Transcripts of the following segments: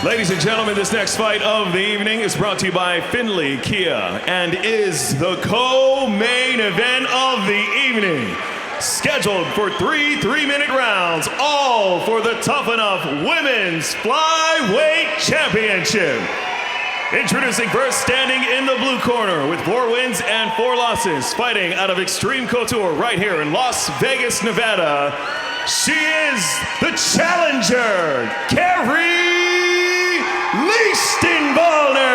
Ladies and gentlemen, this next fight of the evening is brought to you by Findlay Kia and is the co-main event of the evening. Scheduled for three 3-minute rounds, all for the Tuff-N-Uff Women's Flyweight Championship. Introducing first, standing in the blue corner with 4 wins and 4 losses, fighting out of Extreme Couture right here in Las Vegas, Nevada. She is the challenger, Kari Lichtenwalner.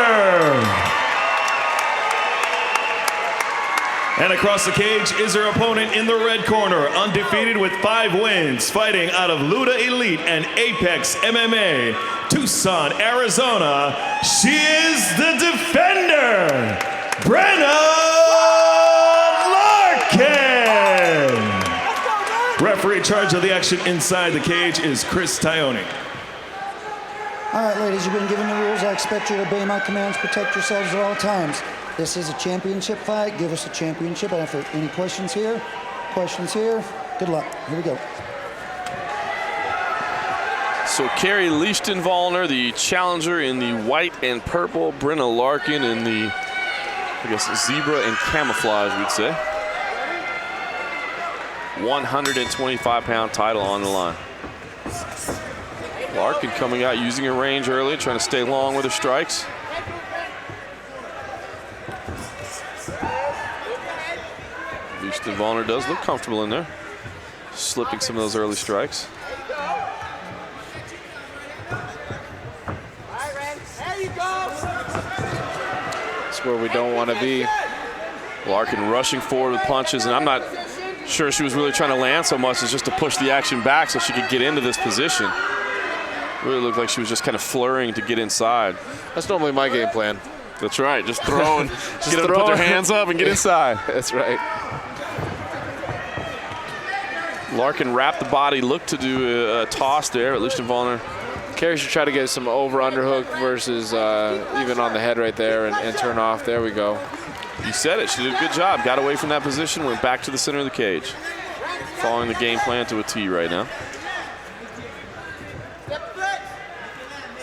And across the cage is her opponent in the red corner, undefeated with 5 wins, fighting out of Luda Elite and Apex MMA, Tucson, Arizona. She is the defender, Brenna Larkin. Referee in charge of the action inside the cage is Chris Tione. All right, ladies, you've been given the rules. I expect you to obey my commands, protect yourselves at all times. This is a championship fight. Give us a championship. After any questions here? Questions here? Good luck. Here we go. So Kari Lichtenwalner, the challenger in the white and purple. Brenna Larkin in the, I guess, zebra and camouflage, we'd say. 125-pound title on the line. Larkin coming out using her range early, trying to stay long with her strikes. Lichtenwalner does look comfortable in there, slipping some of those early strikes. That's where we don't want to be. Larkin rushing forward with punches, and I'm not sure she was really trying to land so much as just to push the action back so she could get into this position. Really looked like she was just kind of flurrying to get inside. That's normally my game plan. That's right, just throw and just get them to put their hands up and get inside. That's right. Larkin wrapped the body, looked to do a toss there, but Lichtenwalner. Kari should try to get some over-underhook versus even on the head right there and turn off. There we go. You said it, she did a good job. Got away from that position, went back to the center of the cage. Following the game plan to a T right now.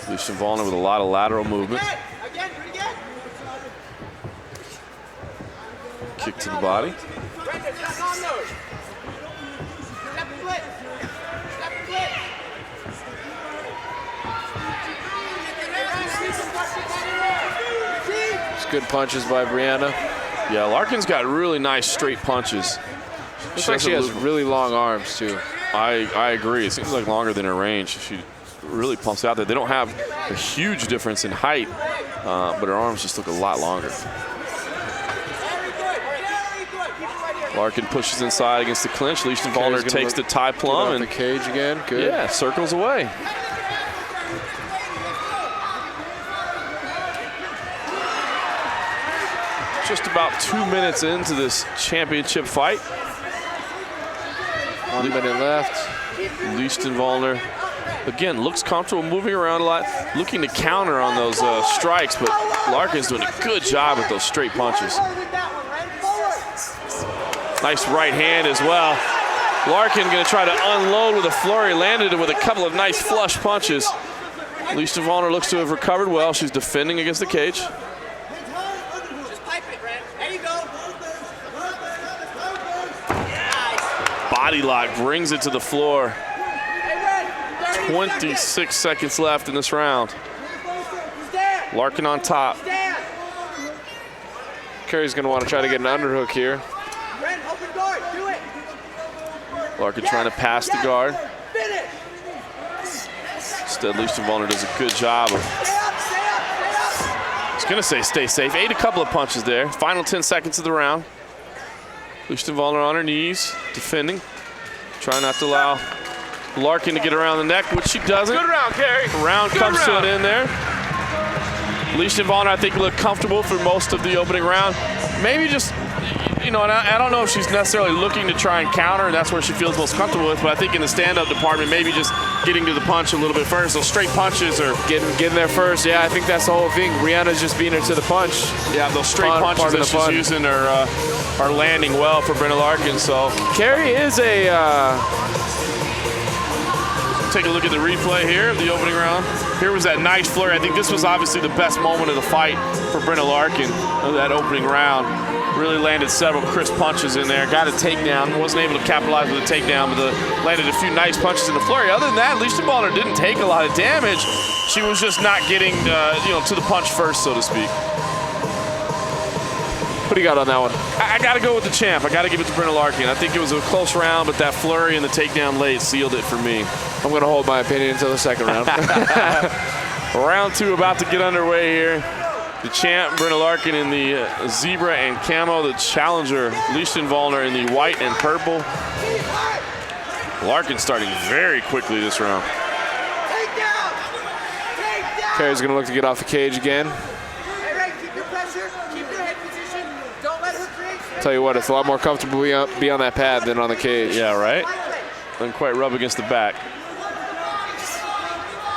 Lichtenwalner with a lot of lateral movement. Kick to the body. It's good punches by Brenna. Yeah, Larkin's got really nice straight punches. Looks like she has really long arms too. I agree. It seems like longer than her range. She really pumps out there. They don't have a huge difference in height, but her arms just look a lot longer. Larkin pushes inside against the clinch. Lichtenwalner takes the tie plum and the cage again. Good. Yeah, circles away. Just about 2 minutes into this championship fight. 1 minute left. Lichtenwalner, again, looks comfortable moving around a lot, looking to counter on those strikes, but Larkin's doing a good job with those straight punches. Nice right hand as well. Larkin going to try to unload with a flurry, landed it with a couple of nice flush punches. Lichtenwalner looks to have recovered well. She's defending against the cage. Body lock brings it to the floor. 26 seconds left in this round. Larkin on top. Kari's going to want to try to get an underhook here. Larkin trying to pass the guard. Instead, Lichtenwalner does a good job of, I was going to say stay safe. Ate a couple of punches there. Final 10 seconds of the round. Lichtenwalner on her knees, defending. Trying not to allow Larkin to get around the neck, which she doesn't. Good round, Kari. Round comes to an end there. Lichtenwalner, I think, looked comfortable for most of the opening round. Maybe just, you know, and I don't know if she's necessarily looking to try and counter, and that's where she feels most comfortable with, but I think in the stand-up department, maybe just getting to the punch a little bit first. Those straight punches are getting there first. Yeah, I think that's the whole thing. Brianna's just beating her to the punch. Yeah, those straight punches that she's using are landing well for Brenna Larkin. So Kari is a Take a look at the replay here of the opening round. Here was that nice flurry. I think this was obviously the best moment of the fight for Brenna Larkin of that opening round. Really landed several crisp punches in there. Got a takedown. Wasn't able to capitalize with a takedown, but landed a few nice punches in the flurry. Other than that, Lichtenwalner didn't take a lot of damage. She was just not getting to the punch first, so to speak. What do you got on that one? I got to go with the champ. I got to give it to Brenna Larkin. I think it was a close round, but that flurry and the takedown late sealed it for me. I'm going to hold my opinion until the second round. Round 2 about to get underway here. The champ, Brenna Larkin, in the zebra and camo. The challenger, Lichtenwalner, in the white and purple. Larkin starting very quickly this round. Kari's going to look to get off the cage again. Tell you what, it's a lot more comfortable to be on that pad than on the cage. Yeah, right? Doesn't quite rub against the back.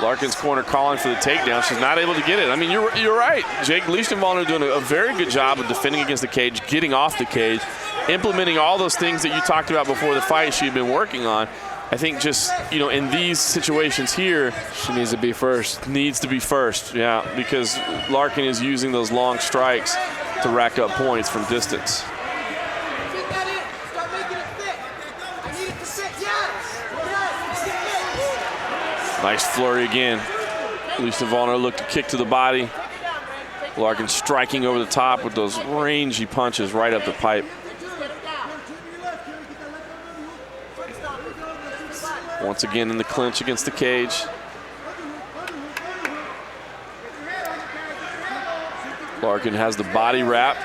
Larkin's corner calling for the takedown. She's not able to get it. I mean, you're right. Jake Lichtenwalner doing a very good job of defending against the cage, getting off the cage, implementing all those things that you talked about before the fight she'd been working on. I think just, in these situations here, she needs to be first. Needs to be first, yeah, because Larkin is using those long strikes to rack up points from distance. Nice flurry again. Lichtenwalner looked to kick to the body. Larkin striking over the top with those rangy punches right up the pipe. Once again in the clinch against the cage. Larkin has the body wrap.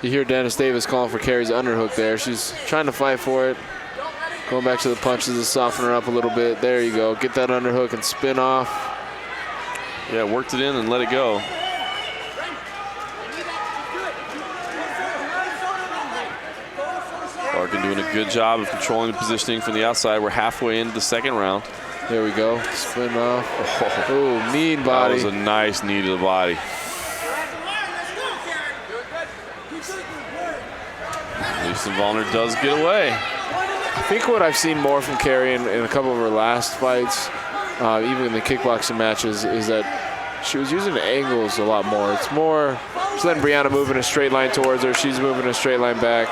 You hear Dennis Davis calling for Kari's underhook there. She's trying to fight for it. Going back to the punches to soften her up a little bit. There you go. Get that underhook and spin off. Yeah, worked it in and let it go. Larkin doing a good job of controlling the positioning from the outside. We're halfway into the second round. There we go. Spin off. Oh, mean body. That was a nice knee to the body. Lichtenwalner does get away. I think what I've seen more from Kari in a couple of her last fights, even in the kickboxing matches, is that she was using the angles a lot more. It's more, she's letting Brianna move in a straight line towards her. She's moving a straight line back.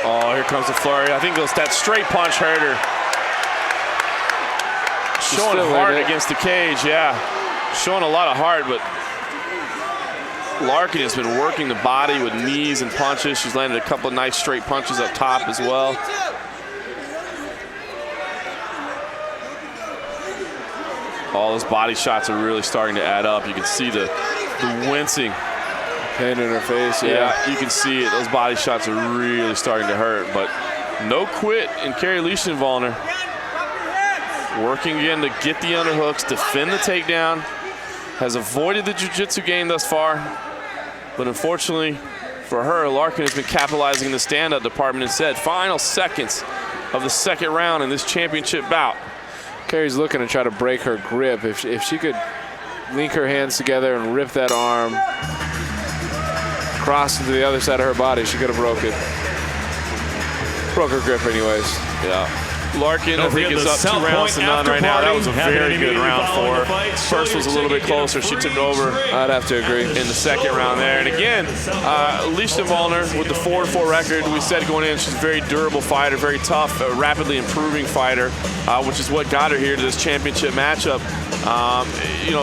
Oh, here comes the flurry. I think that straight punch hurt her. Showing heart against the cage, yeah. Showing a lot of heart, but Larkin has been working the body with knees and punches. She's landed a couple of nice straight punches up top as well. All those body shots are really starting to add up. You can see the wincing. Pain in her face, yeah. You can see it. Those body shots are really starting to hurt, but no quit in Kari Lichtenwalner. Working again to get the underhooks, defend the takedown. Has avoided the jiu-jitsu game thus far, but unfortunately for her, Larkin has been capitalizing in the stand-up department and said, final seconds of the second round in this championship bout. Kari's looking to try to break her grip. If she could link her hands together and rip that arm cross into the other side of her body, she could have broke it. Broke her grip anyways. Yeah. Larkin, I think, is up 2 rounds to none right now. That was a very good round for her. First was a little bit closer. She took over. I'd have to agree. In the second round there. And again, Lichtenwalner with the 4-4 record. We said going in, she's a very durable fighter, very tough, rapidly improving fighter, which is what got her here to this championship matchup.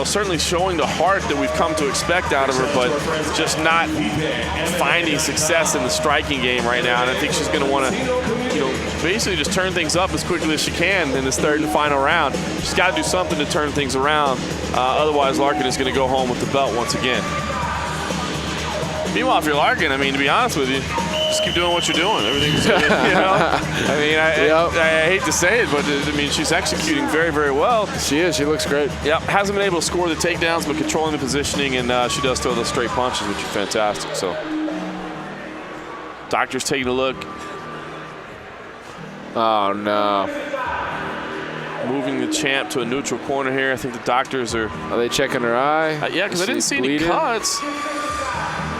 Certainly showing the heart that we've come to expect out of her, but just not finding success in the striking game right now. And I think she's going to want to, basically just turn things up as quickly as she can in this third and final round. She's got to do something to turn things around. Otherwise, Larkin is going to go home with the belt once again. Meanwhile, if you're Larkin, I mean, to be honest with you, just keep doing what you're doing. Everything's, I mean, I hate to say it, but I mean, she's executing very, very well. She is. She looks great. Yep. Hasn't been able to score the takedowns, but controlling the positioning, and she does throw those straight punches, which is fantastic. So, doctor's taking a look. Oh, no. Moving the champ to a neutral corner here. I think the doctors are they checking her eye? Yeah, because I didn't see any cuts.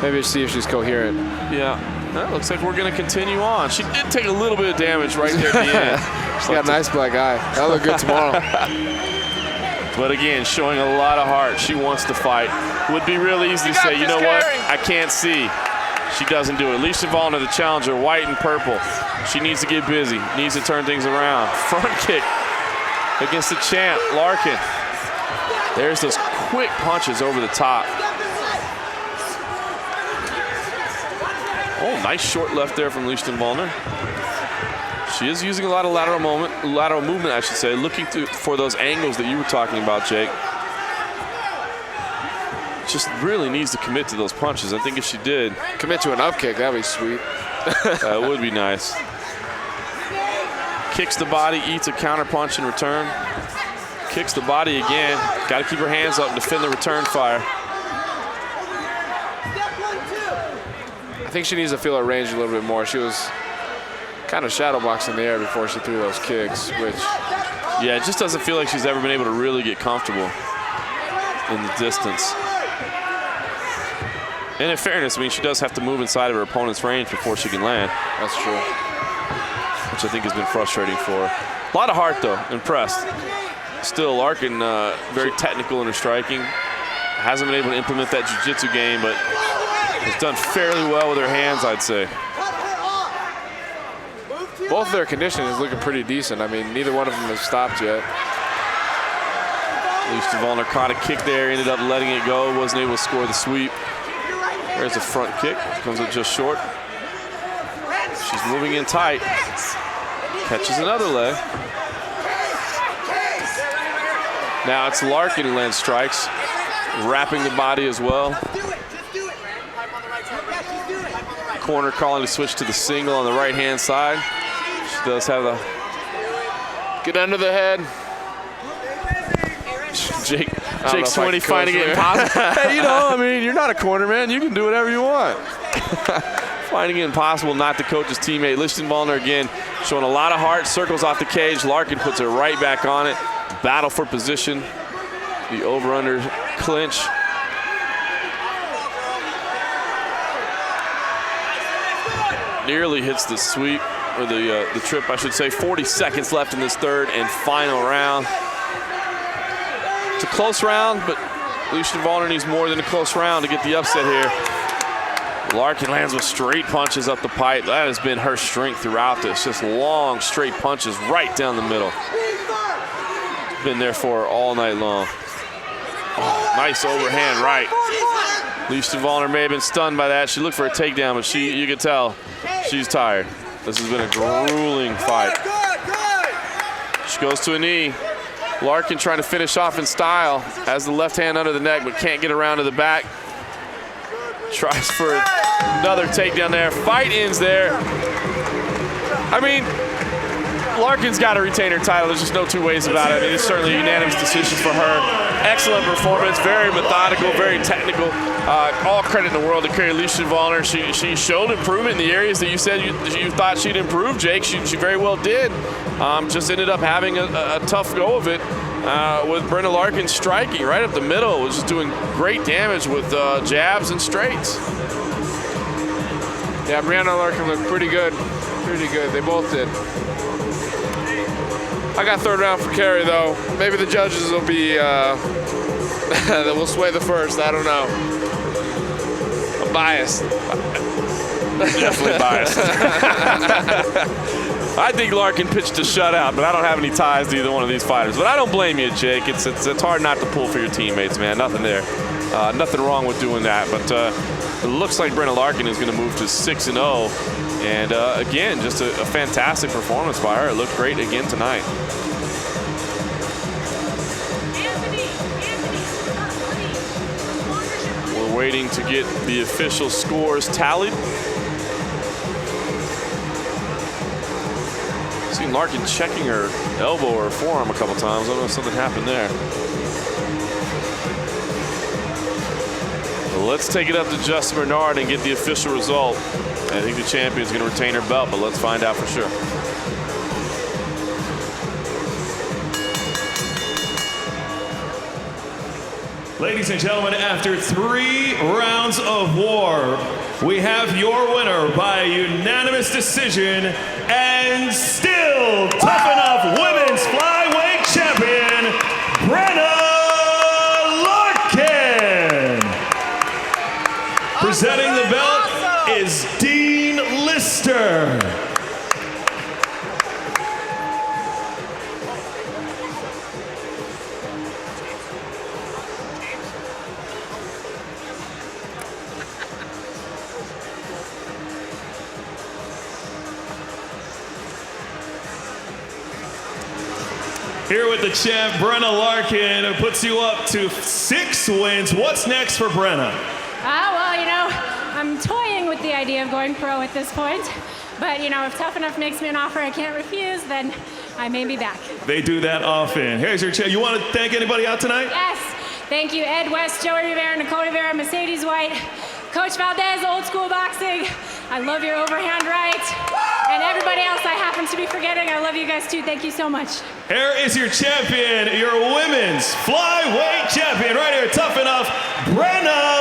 Maybe see if she's coherent. Yeah. That looks like we're going to continue on. She did take a little bit of damage right there at the end. She's got a nice black eye. That'll look good tomorrow. But again, showing a lot of heart. She wants to fight. Would be real easy to say, you know what? I can't see. She doesn't do it. Lichtenwalner, the challenger, white and purple. She needs to get busy, needs to turn things around. Front kick against the champ, Larkin. There's those quick punches over the top. Oh, nice short left there from Lichtenwalner. She is using a lot of lateral movement, I should say, looking for those angles that you were talking about, Jake. Just really needs to commit to those punches. I think if she did. Commit to an up kick, that'd be sweet. That would be nice. Kicks the body, eats a counter punch in return. Kicks the body again. Got to keep her hands up and defend the return fire. I think she needs to feel her range a little bit more. She was kind of shadow boxing in the air before she threw those kicks, which... Yeah, it just doesn't feel like she's ever been able to really get comfortable in the distance. And in fairness, I mean, she does have to move inside of her opponent's range before she can land. That's true. Which I think has been frustrating for her. A lot of heart, though. Impressed. Still, Larkin very technical in her striking. Hasn't been able to implement that jiu-jitsu game, but has done fairly well with her hands, I'd say. Both of their conditioning is looking pretty decent. I mean, neither one of them has stopped yet. Lichtenwalner caught a kick there, ended up letting it go, wasn't able to score the sweep. There's a front kick, comes up just short. She's moving in tight. Catches another leg. Now it's Larkin who lands strikes, wrapping the body as well. Corner calling to switch to the single on the right-hand side. She does have the... Get under the head. Jake's 20 finding it impossible. Hey, you know, I mean, you're not a corner man. You can do whatever you want. Finding it impossible not to coach his teammate. Lichtenwalner again showing a lot of heart. Circles off the cage. Larkin puts her right back on it. Battle for position. The over-under clinch. Nearly hits the sweep, or the trip, I should say. 40 seconds left in this third and final round. It's a close round, but Lichtenwalner needs more than a close round to get the upset here. Larkin lands with straight punches up the pipe. That has been her strength throughout this. Just long, straight punches right down the middle. Been there for her all night long. Oh, nice overhand right. Lichtenwalner may have been stunned by that. She looked for a takedown, but you could tell she's tired. This has been a grueling fight. She goes to a knee. Larkin trying to finish off in style. Has the left hand under the neck, but can't get around to the back. Tries for another takedown there. Fight ends there. I mean, Larkin's got to retain her title. There's just no two ways about it. I mean, it's certainly a unanimous decision for her. Excellent performance, very methodical, very technical. All credit in the world to Kari Lichtenwalner. She showed improvement in the areas that you said you thought she'd improve, Jake. She very well did. Just ended up having a tough go of it with Brenna Larkin striking right up the middle. Was just doing great damage with jabs and straights. Yeah, Brenna Larkin looked pretty good. Pretty good. They both did. I got third round for Kari, though. Maybe the judges will be, that will sway the first. I don't know. I'm biased. Definitely biased. I think Larkin pitched a shutout, but I don't have any ties to either one of these fighters. But I don't blame you, Jake. It's hard not to pull for your teammates, man. Nothing there. Nothing wrong with doing that. But it looks like Brenna Larkin is going to move to 6-0. And again, just a fantastic performance by her. It looked great again tonight. We're waiting to get the official scores tallied. Seen Larkin checking her elbow or her forearm a couple times. I don't know if something happened there. Well, let's take it up to Justin Bernard and get the official result. I think the champion is going to retain her belt, but let's find out for sure. Ladies and gentlemen, after 3 rounds of war, we have your winner by unanimous decision and still real Tuff-N-Uff Women's Flyweight Champion, Brenna Larkin. Presenting the belt is Dean Lister. Here with the champ, Brenna Larkin, who puts you up to 6 wins. What's next for Brenna? Well, you know, I'm toying with the idea of going pro at this point. But, you know, if Tuff-N-Uff makes me an offer I can't refuse, then I may be back. They do that often. Here's your champ. You want to thank anybody out tonight? Yes. Thank you, Ed West, Joey Rivera, Nicole Rivera, Mercedes White, Coach Valdez, Old School Boxing. I love your overhand right. And everybody else I happen to be forgetting, I love you guys too. Thank you so much. Here is your champion, your women's flyweight champion, right here, Tuff-N-Uff, Brenna